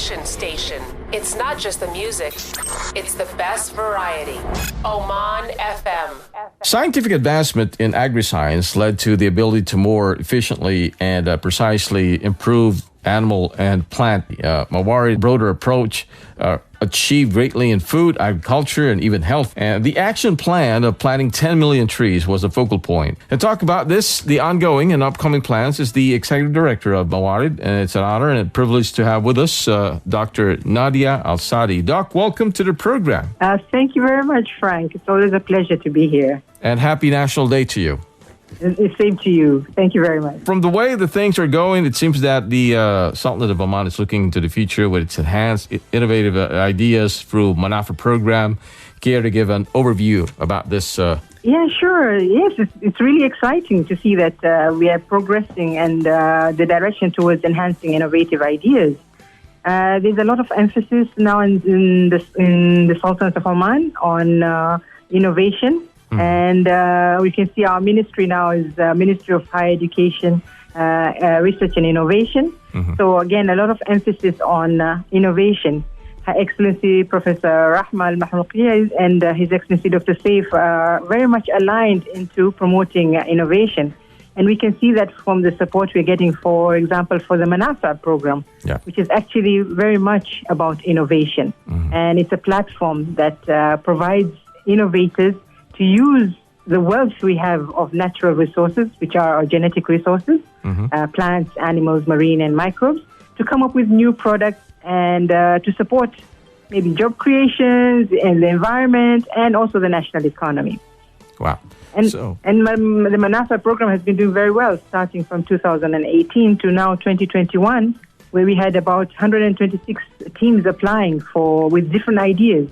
innovation station. It's not just the music, it's the best variety. Oman FM. Scientific advancement in agri-science led to the ability to more efficiently and precisely improve animal and plant. Mawarid broader approach achieved greatly in food, agriculture, and even health. And the action plan of planting 10 million trees was a focal point. And talk about this, the ongoing and upcoming plans, is the Executive Director of Mawarid. And it's an honor and a privilege to have with us Dr. Nadya Al-Saadi. Doc, welcome to the program. Thank you very much, Frank. It's always a pleasure to be here. And happy National Day to you. Same to you. Thank you very much. From the way the things are going, it seems that the Sultanate of Oman is looking into the future with its enhanced, innovative ideas through Mawarid Program. Care to give an overview about this? Yeah, sure. Yes, it's really exciting to see that we are progressing and the direction towards enhancing innovative ideas. There's a lot of emphasis now in the Sultanate of Oman on innovation. And we can see our ministry now is Ministry of Higher Education, Research and Innovation. So again, a lot of emphasis on innovation. Her Excellency Professor Rahma Al-Mahrouqiya and His Excellency Dr. Saif are very much aligned into promoting innovation. And we can see that from the support we're getting, for example, for the Mawarid Program, which is actually very much about innovation. And it's a platform that provides innovators to use the wealth we have of natural resources, which are our genetic resources, plants, animals, marine, and microbes, to come up with new products and to support maybe job creations in the environment and also the national economy. Wow. And the Mawarid Program has been doing very well, starting from 2018 to now 2021, where we had about 126 teams applying with different ideas.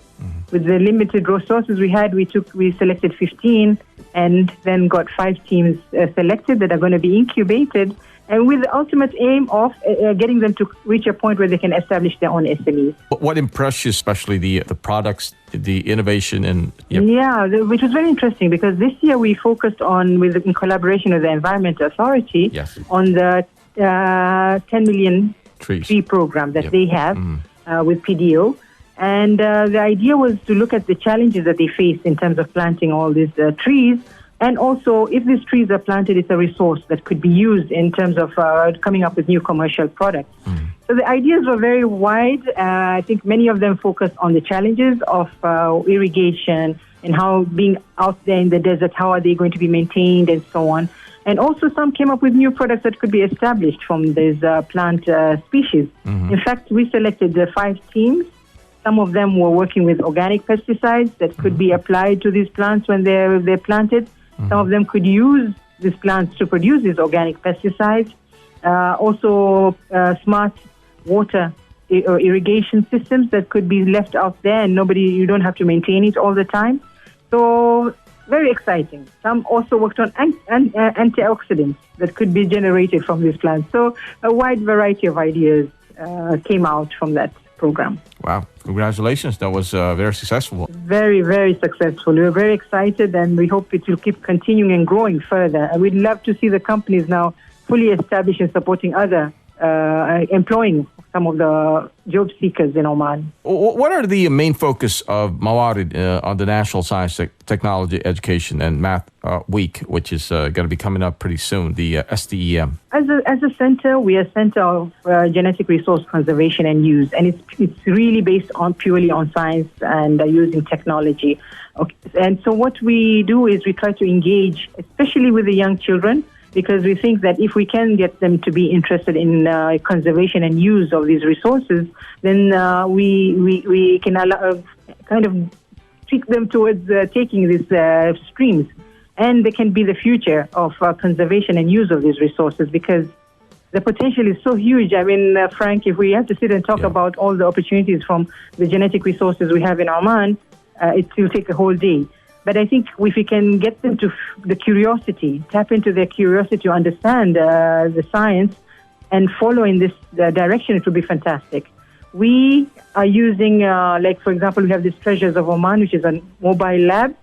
With the limited resources we had, we selected 15 and then got 5 teams selected that are going to be incubated, and with the ultimate aim of getting them to reach a point where they can establish their own SMEs. What impressed you, especially the products, the innovation? And Yeah, which was very interesting because this year we focused on, in collaboration with the Environment Authority, on the 10 million tree program that they have with PDO. And the idea was to look at the challenges that they face in terms of planting all these trees. And also, if these trees are planted, it's a resource that could be used in terms of coming up with new commercial products. So the ideas were very wide. I think many of them focused on the challenges of irrigation and how being out there in the desert, how are they going to be maintained and so on. And also some came up with new products that could be established from these plant species. In fact, we selected the 5 teams. Some of them were working with organic pesticides that could be applied to these plants when they're planted. Some of them could use these plants to produce these organic pesticides. Also, smart water or irrigation systems that could be left out there and you don't have to maintain it all the time. So, very exciting. Some also worked on antioxidants that could be generated from these plants. So, a wide variety of ideas came out from that program. Wow. Congratulations. That was very successful. Very, very successful. We're very excited and we hope it will keep continuing and growing further. And we'd love to see the companies now fully established and supporting other, employing some of the job seekers in Oman. What are the main focus of Mawarid on the National Science, Technology, Education and Math Week, which is going to be coming up pretty soon, the STEM? As a center, we are a center of genetic resource conservation and use, and it's really based on purely on science and using technology. Okay. And so what we do is we try to engage, especially with the young children, because we think that if we can get them to be interested in conservation and use of these resources, then we can kind of trick them towards taking these streams. And they can be the future of conservation and use of these resources because the potential is so huge. I mean, Frank, if we have to sit and talk about all the opportunities from the genetic resources we have in Oman, it will take a whole day. But I think if we can get them to the curiosity, tap into their curiosity to understand the science and follow in this direction, it will be fantastic. We are using, for example, we have this Treasures of Oman, which is a mobile lab,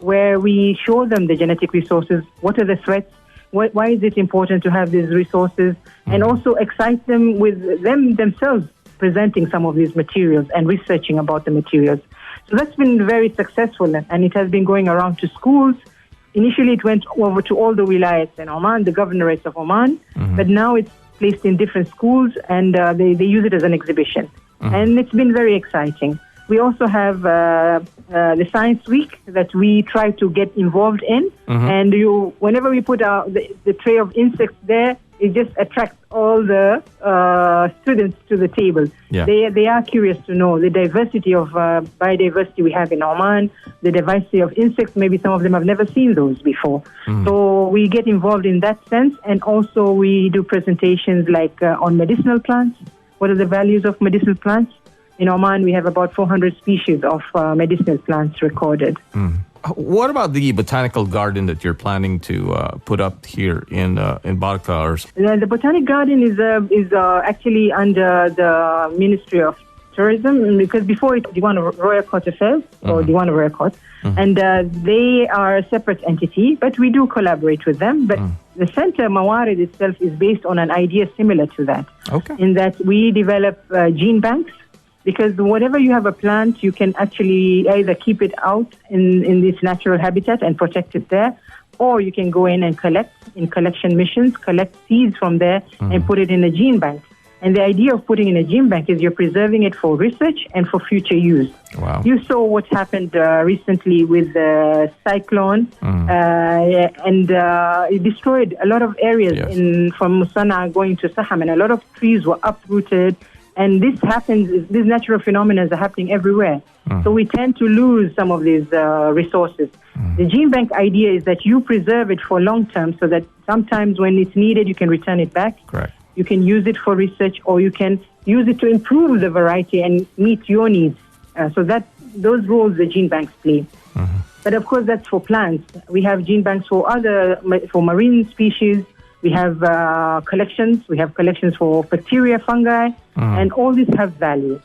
where we show them the genetic resources, what are the threats, why is it important to have these resources, and also excite them with them themselves presenting some of these materials and researching about the materials. So that's been very successful, and it has been going around to schools. Initially, it went over to all the wilayats in Oman, the governorates of Oman, but now it's placed in different schools, and they use it as an exhibition. And it's been very exciting. We also have the Science Week that we try to get involved in, and whenever we put the tray of insects there, it just attracts all the students to the table. Yeah. They are curious to know the diversity of biodiversity we have in Oman, the diversity of insects. Maybe some of them have never seen those before. So we get involved in that sense, and also we do presentations like on medicinal plants. What are the values of medicinal plants? In Oman, we have about 400 species of medicinal plants recorded. What about the Botanical Garden that you're planning to put up here in Barka? The Botanical Garden is actually under the Ministry of Tourism, because before it Diwan of Royal Court Affairs, or Diwan of Royal Court, and they are a separate entity, but we do collaborate with them. But the center, Mawarid itself, is based on an idea similar to that, in that we develop gene banks. Because whatever you have a plant, you can actually either keep it out in this natural habitat and protect it there, or you can go in and collect in collection missions, collect seeds from there and put it in a gene bank. And the idea of putting in a gene bank is you're preserving it for research and for future use. Wow. You saw what happened recently with the cyclone, and it destroyed a lot of areas from Musana going to Saham, and a lot of trees were uprooted. And this happens, these natural phenomena are happening everywhere. So we tend to lose some of these resources. The gene bank idea is that you preserve it for long term, so that sometimes when it's needed, you can return it back. Correct. You can use it for research, or you can use it to improve the variety and meet your needs. So that those roles the gene banks play. But of course, that's for plants. We have gene banks for marine species. We have collections. We have collections for bacteria, fungi, and all these have value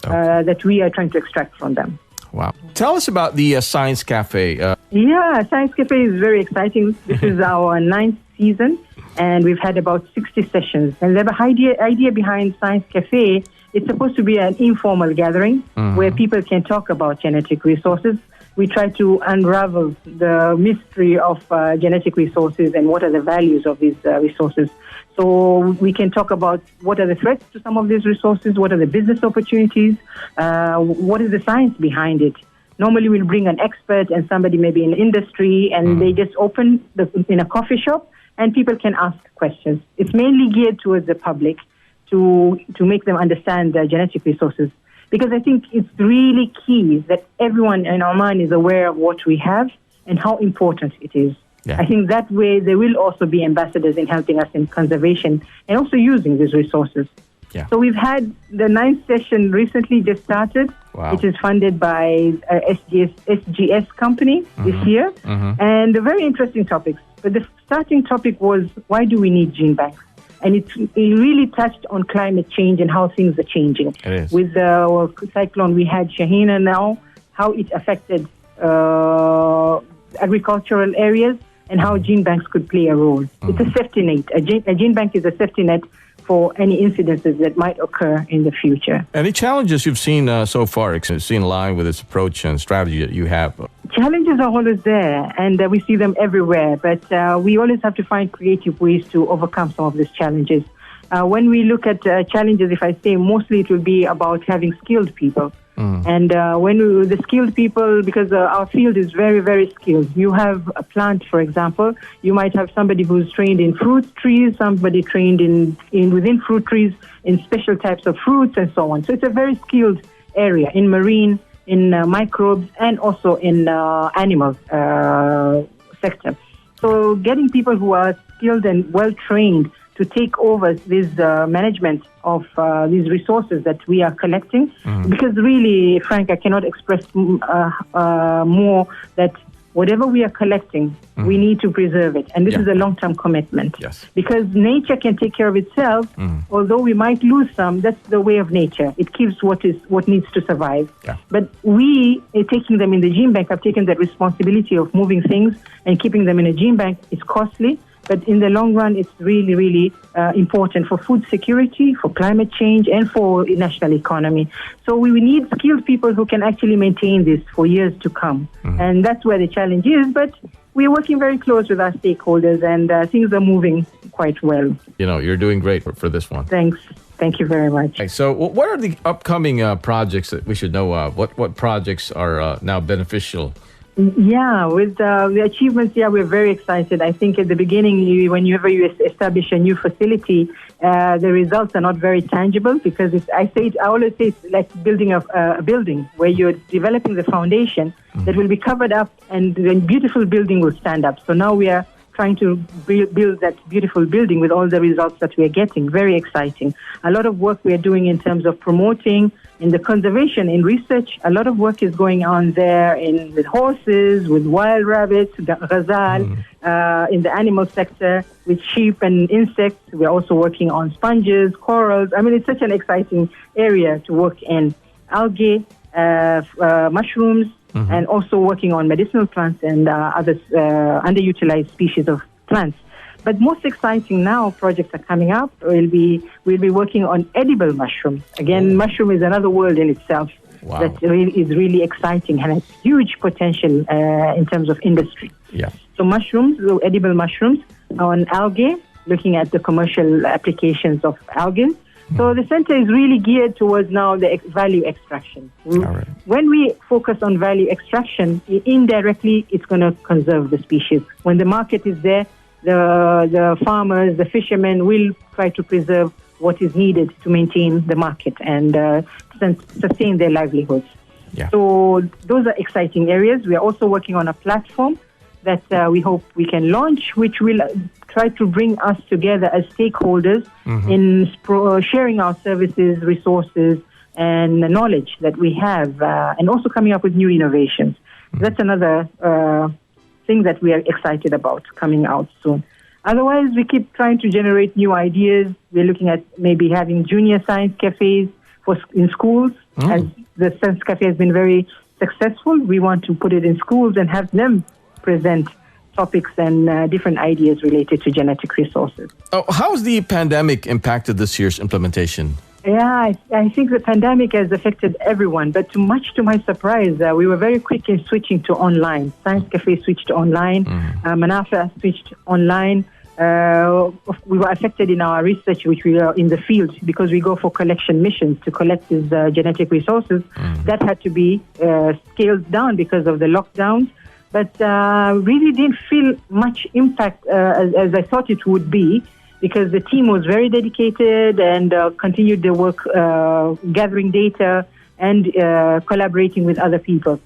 that we are trying to extract from them. Wow. Tell us about the Science Cafe. Science Cafe is very exciting. This is our 9th season, and we've had about 60 sessions. And the idea behind Science Cafe, it's supposed to be an informal gathering where people can talk about genetic resources. We try to unravel the mystery of genetic resources and what are the values of these resources. So we can talk about what are the threats to some of these resources, what are the business opportunities, what is the science behind it. Normally we'll bring an expert and somebody maybe in industry, and they just open in a coffee shop, and people can ask questions. It's mainly geared towards the public to make them understand the genetic resources. Because I think it's really key that everyone in Oman is aware of what we have and how important it is. Yeah. I think that way there will also be ambassadors in helping us in conservation and also using these resources. Yeah. So we've had the 9th session recently just started. Wow. It is funded by SGS company this year. And very interesting topics. But the starting topic was, why do we need gene banks? And it really touched on climate change and how things are changing. With the cyclone we had, Shahina, now, how it affected agricultural areas and how gene banks could play a role. It's a safety net. A gene bank is a safety net for any incidences that might occur in the future. Any challenges you've seen so far, seen in line with this approach and strategy that you have? Challenges are always there, and we see them everywhere, but we always have to find creative ways to overcome some of these challenges. When we look at challenges, if I say mostly it will be about having skilled people. And the skilled people, because our field is very, very skilled. You have a plant, for example, you might have somebody who's trained in fruit trees, somebody trained in within fruit trees, in special types of fruits and so on. So it's a very skilled area in marine, in microbes, and also in animal sector. So getting people who are skilled and well-trained to take over this management of these resources that we are collecting. Because really, Frank, I cannot express more that whatever we are collecting, we need to preserve it. And this is a long-term commitment. Yes. Because nature can take care of itself. Although we might lose some, that's the way of nature. It keeps what needs to survive. Yeah. But we, taking them in the gene bank, have taken that responsibility of moving things and keeping them in a gene bank. Is costly. But in the long run, it's really, really important for food security, for climate change, and for the national economy. So we need skilled people who can actually maintain this for years to come. And that's where the challenge is. But we're working very close with our stakeholders, and things are moving quite well. You're doing great for this one. Thanks. Thank you very much. Okay, so what are the upcoming projects that we should know of? What projects are now beneficial? Yeah, with the achievements, we're very excited. I think at the beginning, whenever you establish a new facility, the results are not very tangible because I always say it's like building a building where you're developing the foundation that will be covered up and the beautiful building will stand up. So now we are trying to build that beautiful building with all the results that we are getting. Very exciting. A lot of work we are doing in terms of promoting in the conservation, in research. A lot of work is going on there with horses, with wild rabbits, ghazal, in the animal sector, with sheep and insects. We're also working on sponges, corals. I mean, it's such an exciting area to work in. Algae, mushrooms, and also working on medicinal plants and other underutilized species of plants. But most exciting now, projects are coming up. We'll be working on edible mushrooms. Again, mushroom is another world in itself. Wow. That is really exciting and has huge potential in terms of industry. Yeah. So edible mushrooms on algae, looking at the commercial applications of algae. So the center is really geared towards now the value extraction. Right. When we focus on value extraction, indirectly it's going to conserve the species. When the market is there, the farmers, the fishermen will try to preserve what is needed to maintain the market and sustain their livelihoods. Yeah. So those are exciting areas. We are also working on a platform that we hope we can launch, which will try to bring us together as stakeholders in sharing our services, resources, and the knowledge that we have, and also coming up with new innovations. That's another thing that we are excited about coming out soon. Otherwise, we keep trying to generate new ideas. We're looking at maybe having junior science cafes in schools. As the Science Cafe has been very successful, we want to put it in schools and have them present topics and different ideas related to genetic resources. How has the pandemic impacted this year's implementation? Yeah, I think the pandemic has affected everyone, but much to my surprise, we were very quick in switching to online. Science Cafe switched to online, Manafa switched online. We were affected in our research, which we are in the field, because we go for collection missions to collect these genetic resources. That had to be scaled down because of the lockdowns. But really didn't feel much impact as I thought it would be, because the team was very dedicated and continued their work gathering data and collaborating with other people.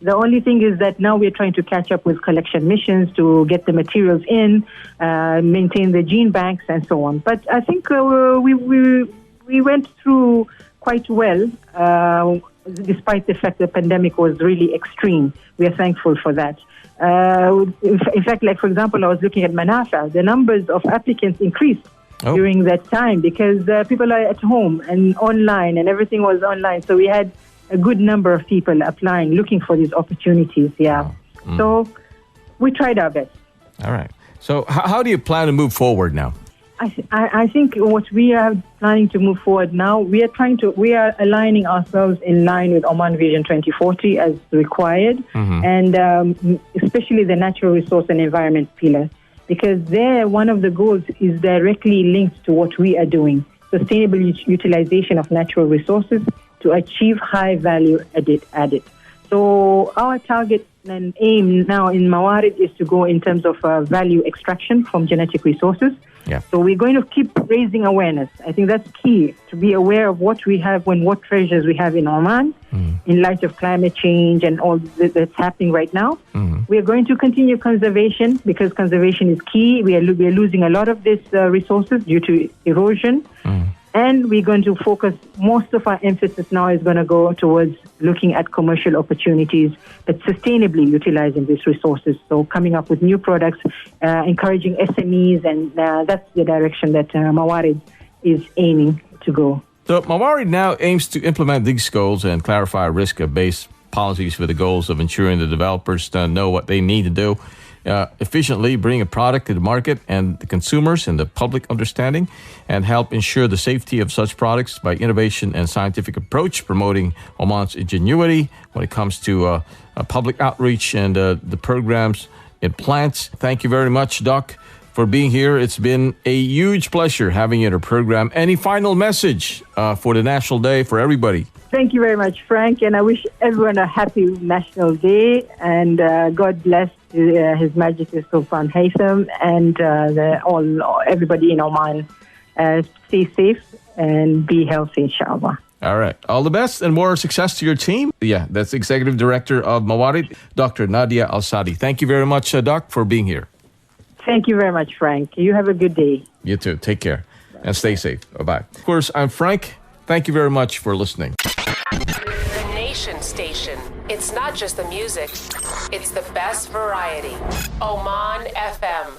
The only thing is that now we're trying to catch up with collection missions to get the materials in, maintain the gene banks and so on. But I think we went through quite well, despite the fact the pandemic was really extreme. We are thankful for that. In fact, like for example, I was looking at Manafa. The numbers of applicants increased during that time because people are at home and online and everything was online. So we had a good number of people applying, looking for these opportunities. Yeah. So we tried our best. All right. So how do you plan to move forward now? I think what we are planning to move forward now, we are aligning ourselves in line with Oman Vision 2040 as required, and especially the natural resource and environment pillar, because there one of the goals is directly linked to what we are doing, sustainable utilization of natural resources to achieve high value added. So our target and aim now in Mawarid is to go in terms of value extraction from genetic resources. Yeah. So we're going to keep raising awareness. I think that's key, to be aware of what we have and what treasures we have in Oman in light of climate change and all that's happening right now. We are going to continue conservation because conservation is key. We are losing a lot of these resources due to erosion. And we're going to focus, most of our emphasis now is going to go towards looking at commercial opportunities, but sustainably utilizing these resources. So coming up with new products, encouraging SMEs, and that's the direction that Mawarid is aiming to go. So Mawarid now aims to implement these goals and clarify risk-based policies with the goals of ensuring the developers know what they need to do efficiently bring a product to the market and the consumers and the public understanding, and help ensure the safety of such products by innovation and scientific approach, promoting Oman's ingenuity when it comes to public outreach and the programs in plants. Thank you very much, Doc, for being here. It's been a huge pleasure having you in our program. Any final message for the National Day for everybody? Thank you very much, Frank, and I wish everyone a happy National Day, and God bless His Majesty Sultan Haytham and everybody in Oman. Stay safe and be healthy, inshallah. All right. All the best and more success to your team. Yeah, that's Executive Director of Mawarid, Dr. Nadya Al-Saadi. Thank you very much, Doc, for being here. Thank you very much, Frank. You have a good day. You too. Take care and stay safe. Bye-bye. Of course, I'm Frank. Thank you very much for listening. The Nation Station. It's not just the music. It's the best variety. Oman FM.